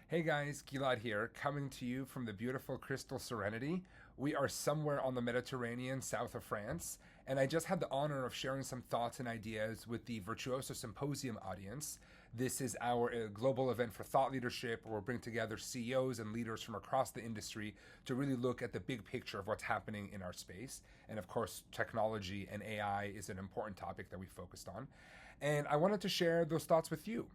Hey guys, Gilad here, coming to you from the beautiful Crystal Serenity. We are somewhere on the Mediterranean, south of France, and I just had the honor of sharing some thoughts and ideas with the Virtuoso Symposium audience. This is our global event for thought leadership, where we'll bring together CEOs and leaders from across the industry to really look at the big picture of what's happening in our space. And of course, technology and AI is an important topic that we focused on. And I wanted to share those thoughts with you.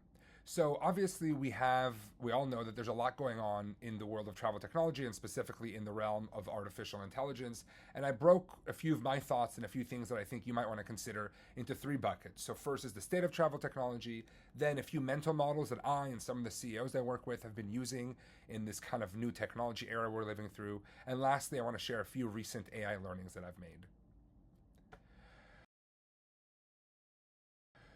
So obviously we all know that there's a lot going on in the world of travel technology and specifically in the realm of artificial intelligence. And I broke a few of my thoughts and a few things that I think you might want to consider into three buckets. So first is the state of travel technology, then a few mental models that I and some of the CEOs I work with have been using in this kind of new technology era we're living through. And lastly, I want to share a few recent AI learnings that I've made.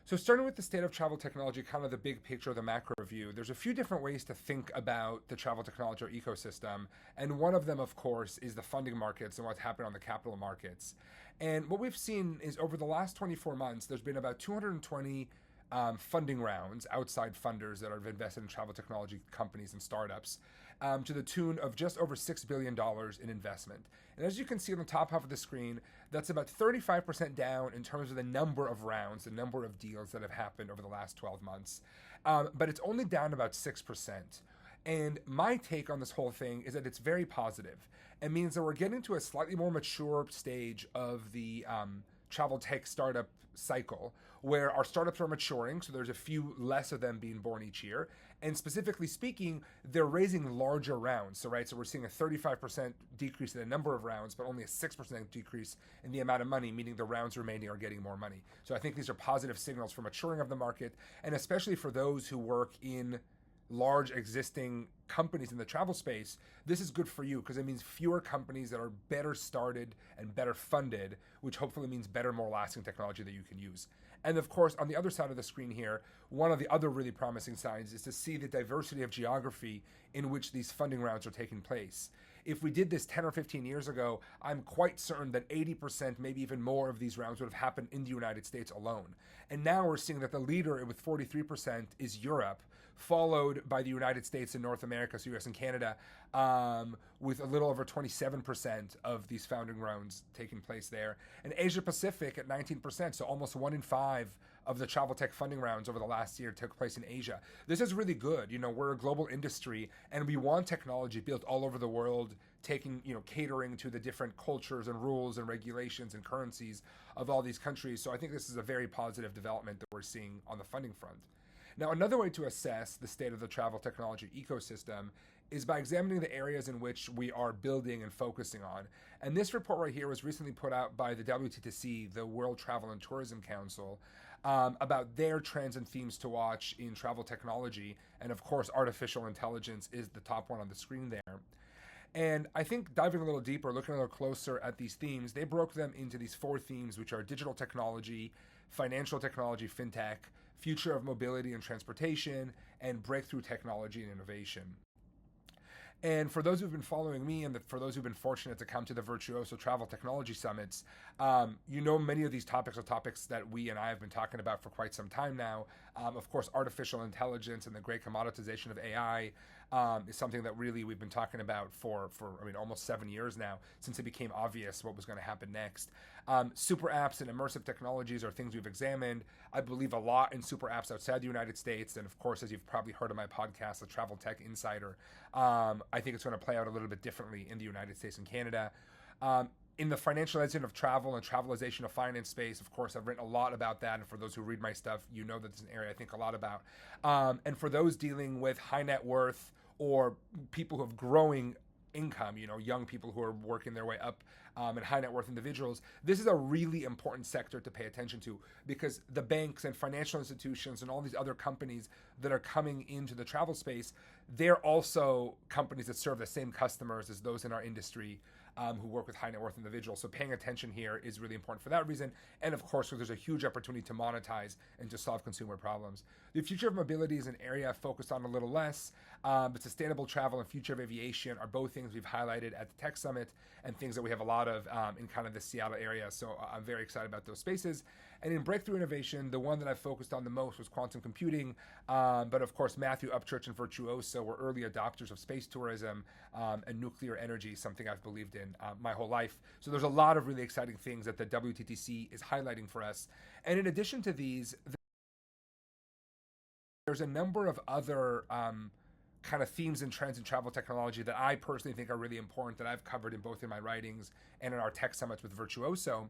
So starting with the state of travel technology, kind of the big picture, the macro view, there's a few different ways to think about the travel technology ecosystem. And one of them, of course, is the funding markets and what's happened on the capital markets. And what we've seen is over the last 24 months, there's been about 220 funding rounds, outside funders that have invested in travel technology companies and startups, to the tune of just over $6 billion in investment. And as you can see on the top half of the screen, that's about 35% down in terms of the number of rounds, the number of deals that have happened over the last 12 months. But it's only down about 6%. And my take on this whole thing is that it's very positive. It means that we're getting to a slightly more mature stage of the travel tech startup cycle where our startups are maturing, so there's a few less of them being born each year. And specifically speaking, they're raising larger rounds. So we're seeing a 35% decrease in the number of rounds, but only a 6% decrease in the amount of money, meaning the rounds remaining are getting more money. So I think these are positive signals for maturing of the market, and especially for those who work in large existing companies in the travel space. This is good for you because it means fewer companies that are better started and better funded, which hopefully means better, more lasting technology that you can use. And of course, on the other side of the screen here, one of the other really promising signs is to see the diversity of geography in which these funding rounds are taking place. If we did this 10 or 15 years ago, I'm quite certain that 80%, maybe even more of these rounds would have happened in the United States alone. And now we're seeing that the leader with 43% is Europe, followed by the United States and North America, so US and Canada, with a little over 27% of these founding rounds taking place there. And Asia Pacific at 19%, so almost 1 in 5 of the travel tech funding rounds over the last year took place in Asia. This is really good. We're a global industry and we want technology built all over the world, catering to the different cultures and rules and regulations and currencies of all these countries. So I think this is a very positive development that we're seeing on the funding front. Now, another way to assess the state of the travel technology ecosystem is by examining the areas in which we are building and focusing on. And this report right here was recently put out by the WTTC, the World Travel and Tourism Council, about their trends and themes to watch in travel technology. And of course, artificial intelligence is the top one on the screen there. And I think diving a little deeper, looking a little closer at these themes, they broke them into these 4 themes, which are digital technology, financial technology, fintech, future of mobility and transportation, and breakthrough technology and innovation. And for those who've been following me and for those who've been fortunate to come to the Virtuoso Travel Technology Summits, many of these topics are topics that we and I have been talking about for quite some time now. Of course, artificial intelligence and the great commoditization of AI is something that really we've been talking about for almost 7 years now, since it became obvious what was going to happen next. Super apps and immersive technologies are things we've examined. I believe a lot in super apps outside the United States. And of course, as you've probably heard of my podcast, The Travel Tech Insider, I think it's going to play out a little bit differently in the United States and Canada. In the financialization of travel and travelization of finance space, of course, I've written a lot about that. And for those who read my stuff, you know that it's an area I think a lot about. And for those dealing with high net worth or people who have growing income, young people who are working their way up, and high net worth individuals, this is a really important sector to pay attention to, because the banks and financial institutions and all these other companies that are coming into the travel space, they're also companies that serve the same customers as those in our industry who work with high net worth individuals. So paying attention here is really important for that reason. And of course, there's a huge opportunity to monetize and to solve consumer problems. The future of mobility is an area I've focused on a little less, but sustainable travel and future of aviation are both things we've highlighted at the Tech Summit and things that we have a lot of in kind of the Seattle area. So I'm very excited about those spaces. And in breakthrough innovation, the one that I focused on the most was quantum computing. But of course, Matthew Upchurch and Virtuoso were early adopters of space tourism and nuclear energy, something I've believed in my whole life. So there's a lot of really exciting things that the WTTC is highlighting for us. And in addition to these, there's a number of other kind of themes and trends in travel technology that I personally think are really important that I've covered in both in my writings and in our tech summits with Virtuoso.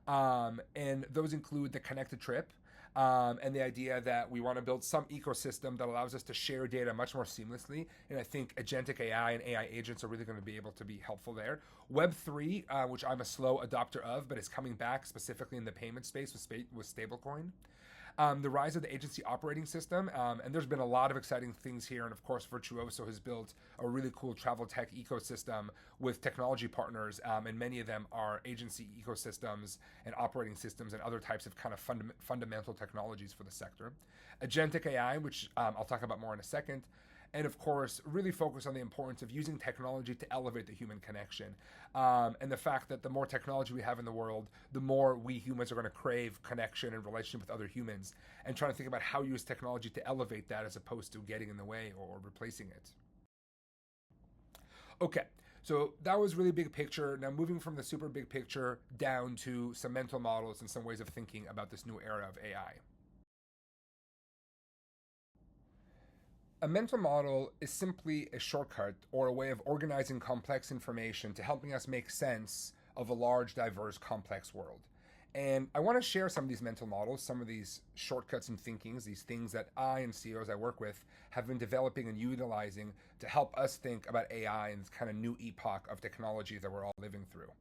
And those include the connected trip and the idea that we want to build some ecosystem that allows us to share data much more seamlessly. And I think agentic AI and AI agents are really going to be able to be helpful there. Web3, which I'm a slow adopter of, but is coming back specifically in the payment space with stablecoin. The rise of the agency operating system, and there's been a lot of exciting things here. And of course, Virtuoso has built a really cool travel tech ecosystem with technology partners, and many of them are agency ecosystems and operating systems and other types of kind of fundamental technologies for the sector. Agentic AI, which I'll talk about more in a second. And of course, really focus on the importance of using technology to elevate the human connection. And the fact that the more technology we have in the world, the more we humans are going to crave connection and relationship with other humans, and trying to think about how to use technology to elevate that as opposed to getting in the way or replacing it. Okay, so that was really big picture. Now moving from the super big picture down to some mental models and some ways of thinking about this new era of AI. A mental model is simply a shortcut or a way of organizing complex information to helping us make sense of a large, diverse, complex world. And I want to share some of these mental models, some of these shortcuts and thinkings, these things that I and CEOs I work with have been developing and utilizing to help us think about AI and this kind of new epoch of technology that we're all living through.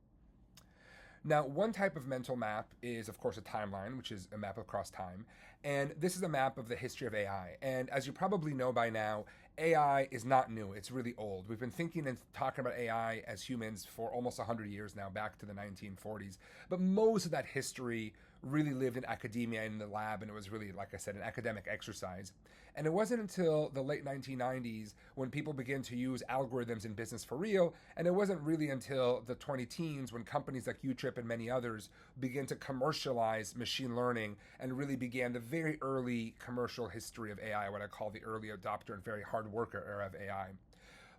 Now, one type of mental map is, of course, a timeline, which is a map across time. And this is a map of the history of AI. And as you probably know by now, AI is not new. It's really old. We've been thinking and talking about AI as humans for almost 100 years now, back to the 1940s. But most of that history really lived in academia in the lab, and it was really, like I said, an academic exercise. And it wasn't until the late 1990s when people began to use algorithms in business for real, and it wasn't really until the 2010s when companies like Utrip and many others began to commercialize machine learning and really began the very early commercial history of AI, what I call the early adopter and very hard worker era of AI.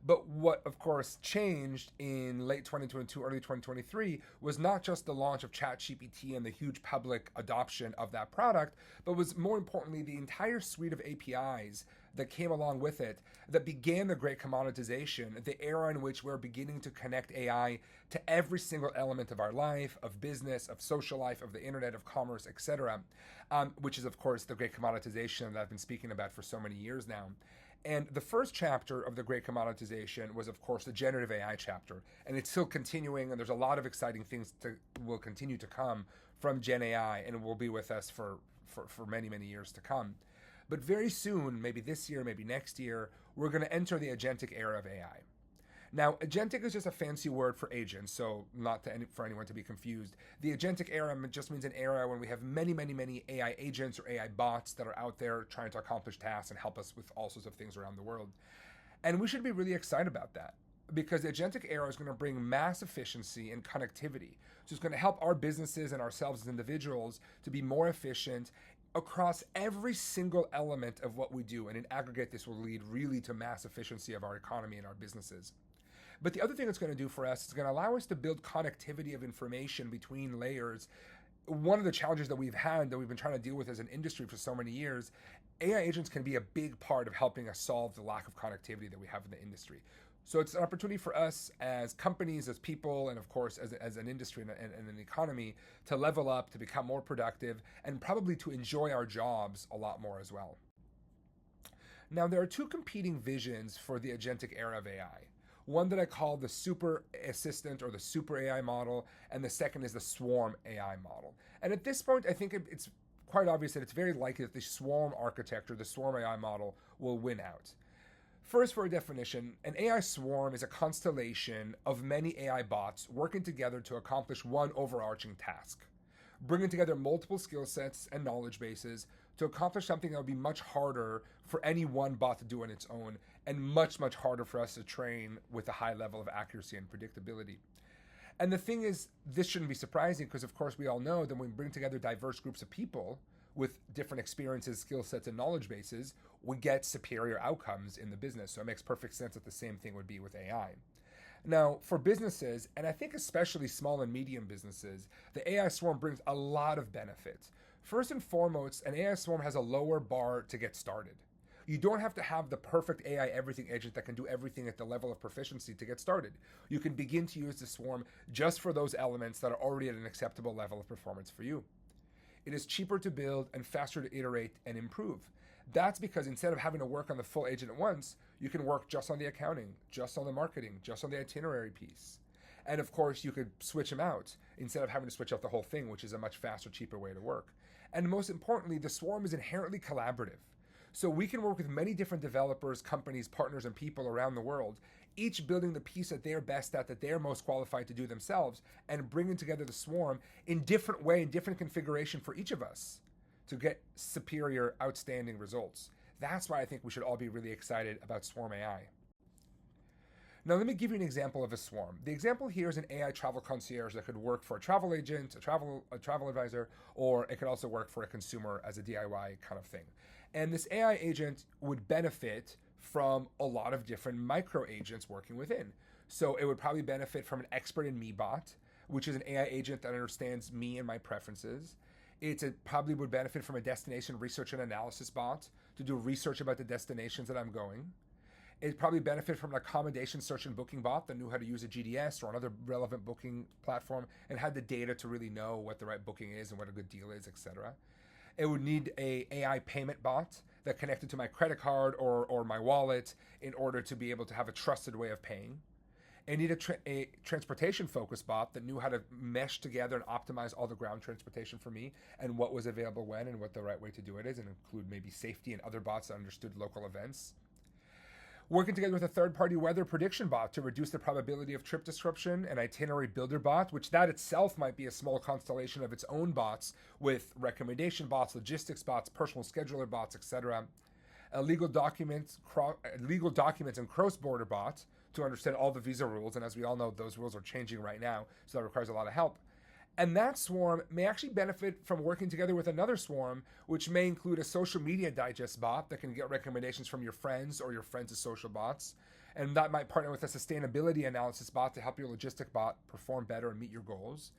But what, of course, changed in late 2022, early 2023 was not just the launch of ChatGPT and the huge public adoption of that product, but was more importantly the entire suite of APIs that came along with it that began the great commoditization, the era in which we're beginning to connect AI to every single element of our life, of business, of social life, of the internet, of commerce, etc., which is, of course, the great commoditization that I've been speaking about for so many years now. And the first chapter of the great commoditization was, of course, the generative AI chapter. And it's still continuing, and there's a lot of exciting things that will continue to come from Gen AI, and it will be with us for many, many years to come. But very soon, maybe this year, maybe next year, we're going to enter the agentic era of AI. Now, agentic is just a fancy word for agents, so not for anyone to be confused. The agentic era just means an era when we have many, many, many AI agents or AI bots that are out there trying to accomplish tasks and help us with all sorts of things around the world. And we should be really excited about that, because the agentic era is going to bring mass efficiency and connectivity. So it's going to help our businesses and ourselves as individuals to be more efficient across every single element of what we do. And in aggregate, this will lead really to mass efficiency of our economy and our businesses. But the other thing it's going to do for us is going to allow us to build connectivity of information between layers. One of the challenges that we've had, that we've been trying to deal with as an industry for so many years, AI agents can be a big part of helping us solve the lack of connectivity that we have in the industry. So it's an opportunity for us as companies, as people, and of course as an industry and an economy to level up, to become more productive, and probably to enjoy our jobs a lot more as well. Now, there are two competing visions for the agentic era of AI. One that I call the super assistant or the super AI model, and the second is the swarm AI model. And at this point, I think it's quite obvious that it's very likely that the swarm architecture, the swarm AI model, will win out. First, for a definition, an AI swarm is a constellation of many AI bots working together to accomplish one overarching task, bringing together multiple skill sets and knowledge bases to accomplish something that would be much harder for any one bot to do on its own, and much, much harder for us to train with a high level of accuracy and predictability. And the thing is, this shouldn't be surprising because, of course, we all know that when we bring together diverse groups of people with different experiences, skill sets, and knowledge bases, we get superior outcomes in the business. So it makes perfect sense that the same thing would be with AI. Now, for businesses, and I think especially small and medium businesses, the AI swarm brings a lot of benefits. First and foremost, an AI swarm has a lower bar to get started. You don't have to have the perfect AI everything agent that can do everything at the level of proficiency to get started. You can begin to use the swarm just for those elements that are already at an acceptable level of performance for you. It is cheaper to build and faster to iterate and improve. That's because instead of having to work on the full agent at once, you can work just on the accounting, just on the marketing, just on the itinerary piece. And of course, you could switch them out instead of having to switch out the whole thing, which is a much faster, cheaper way to work. And most importantly, the swarm is inherently collaborative. So we can work with many different developers, companies, partners, and people around the world, each building the piece that they're best at, that they're most qualified to do themselves, and bringing together the swarm in different way, in different configuration for each of us to get superior, outstanding results. That's why I think we should all be really excited about Swarm AI. Now, let me give you an example of a swarm. The example here is an AI travel concierge that could work for a travel agent, a travel advisor, or it could also work for a consumer as a DIY kind of thing. And this AI agent would benefit from a lot of different micro agents working within. So it would probably benefit from an expert in me bot, which is an AI agent that understands me and my preferences. It probably would benefit from a destination research and analysis bot to do research about the destinations that I'm going. It'd probably benefit from an accommodation search and booking bot that knew how to use a GDS or another relevant booking platform and had the data to really know what the right booking is and what a good deal is, etc. It would need a AI payment bot that connected to my credit card or my wallet in order to be able to have a trusted way of paying. It needed a transportation-focused bot that knew how to mesh together and optimize all the ground transportation for me and what was available when and what the right way to do it is, and include maybe safety and other bots that understood local events. Working together with a third-party weather prediction bot to reduce the probability of trip disruption, an itinerary builder bot, which that itself might be a small constellation of its own bots with recommendation bots, logistics bots, personal scheduler bots, etc. A legal documents and cross-border bot to understand all the visa rules, and as we all know, those rules are changing right now, so that requires a lot of help. And that swarm may actually benefit from working together with another swarm, which may include a social media digest bot that can get recommendations from your friends or your friends' social bots. And that might partner with a sustainability analysis bot to help your logistic bot perform better and meet your goals.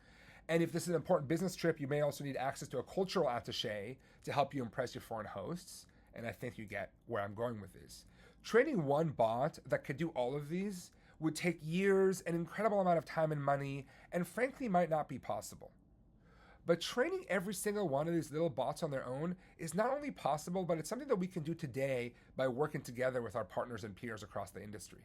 And if this is an important business trip, you may also need access to a cultural attaché to help you impress your foreign hosts. And I think you get where I'm going with this. Training one bot that could do all of these would take years, an incredible amount of time and money, and frankly might not be possible. But training every single one of these little bots on their own is not only possible, but it's something that we can do today by working together with our partners and peers across the industry.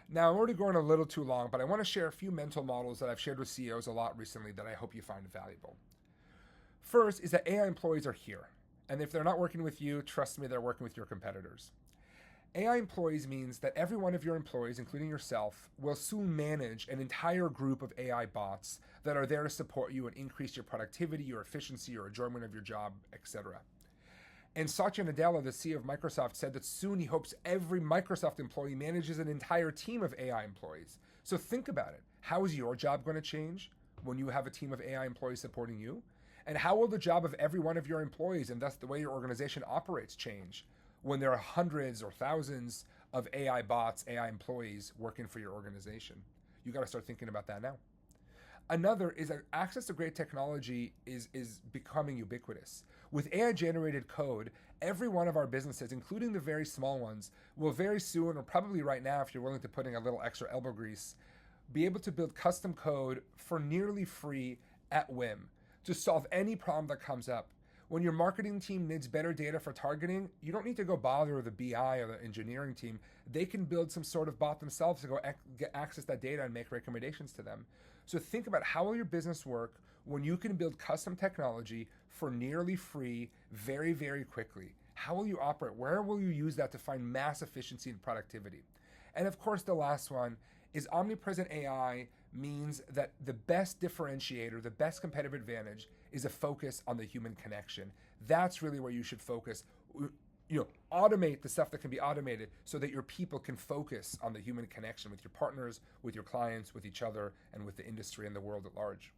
Now, I'm already going a little too long, but I want to share a few mental models that I've shared with CEOs a lot recently that I hope you find valuable. First is that AI employees are here. And if they're not working with you, trust me, they're working with your competitors. AI employees means that every one of your employees, including yourself, will soon manage an entire group of AI bots that are there to support you and increase your productivity, your efficiency, your enjoyment of your job, etc. And Satya Nadella, the CEO of Microsoft, said that soon he hopes every Microsoft employee manages an entire team of AI employees. So think about it. How is your job going to change when you have a team of AI employees supporting you? And how will the job of every one of your employees, and thus the way your organization operates, change when there are hundreds or thousands of AI bots, AI employees working for your organization? You got to start thinking about that now. Another is that access to great technology is becoming ubiquitous. With AI-generated code, every one of our businesses, including the very small ones, will very soon, or probably right now if you're willing to put in a little extra elbow grease, be able to build custom code for nearly free at whim to solve any problem that comes up. When your marketing team needs better data for targeting, you don't need to go bother the BI or the engineering team. They can build some sort of bot themselves to go get access that data and make recommendations to them. So think about how will your business work when you can build custom technology for nearly free, very, very quickly. How will you operate? Where will you use that to find mass efficiency and productivity? And of course, the last one is omnipresent AI means that the best differentiator, the best competitive advantage is a focus on the human connection. That's really where you should focus. automate the stuff that can be automated so that your people can focus on the human connection with your partners, with your clients, with each other, and with the industry and the world at large.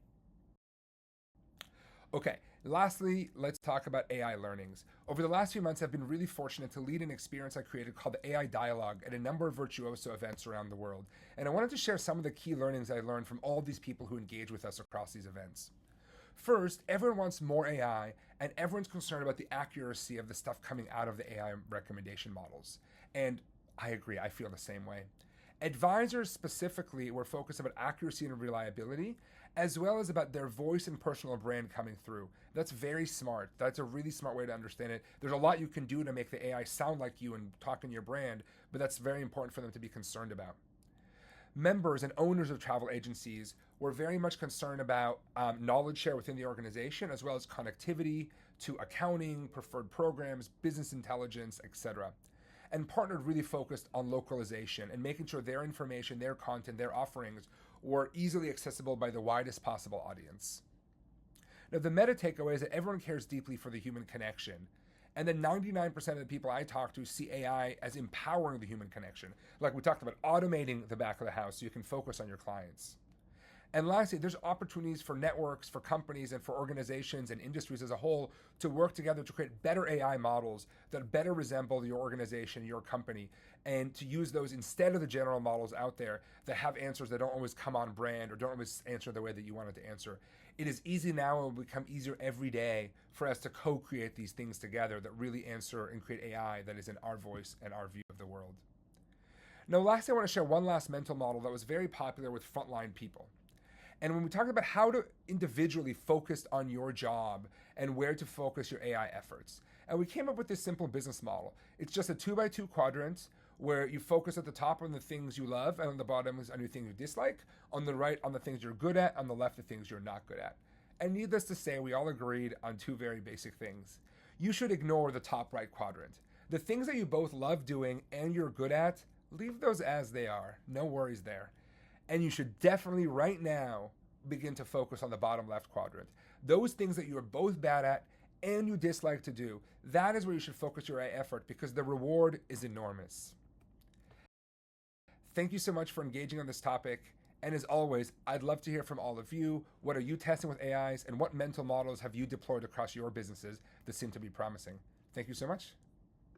Okay, lastly, let's talk about AI learnings. Over the last few months, I've been really fortunate to lead an experience I created called the AI Dialogue at a number of Virtuoso events around the world. And I wanted to share some of the key learnings I learned from all these people who engage with us across these events. First, everyone wants more AI, and everyone's concerned about the accuracy of the stuff coming out of the AI recommendation models. And I agree, I feel the same way. Advisors specifically were focused about accuracy and reliability, as well as about their voice and personal brand coming through. That's very smart. That's a really smart way to understand it. There's a lot you can do to make the AI sound like you and talk in your brand, but that's very important for them to be concerned about. Members and owners of travel agencies were very much concerned about knowledge share within the organization, as well as connectivity to accounting, preferred programs, business intelligence, etc. And partnered really focused on localization and making sure their information, their content, their offerings were easily accessible by the widest possible audience. Now, the meta takeaway is that everyone cares deeply for the human connection, and then 99% of the people I talk to see AI as empowering the human connection. Like we talked about, automating the back of the house so you can focus on your clients. And lastly, there's opportunities for networks, for companies, and for organizations and industries as a whole to work together to create better AI models that better resemble your organization, your company, and to use those instead of the general models out there that have answers that don't always come on brand or don't always answer the way that you want it to answer. It is easy now and will become easier every day for us to co-create these things together that really answer and create AI that is in our voice and our view of the world. Now, lastly, I want to share one last mental model that was very popular with frontline people. And when we talk about how to individually focus on your job and where to focus your AI efforts, and we came up with this simple business model. It's just a 2x2 quadrant where you focus at the top on the things you love, and on the bottom is on the things you dislike, on the right on the things you're good at, on the left the things you're not good at. And needless to say, we all agreed on two very basic things. You should ignore the top right quadrant. The things that you both love doing and you're good at, leave those as they are. No worries there. And you should definitely right now begin to focus on the bottom left quadrant. Those things that you are both bad at and you dislike to do, that is where you should focus your effort because the reward is enormous. Thank you so much for engaging on this topic. And as always, I'd love to hear from all of you. What are you testing with AIs and what mental models have you deployed across your businesses that seem to be promising? Thank you so much.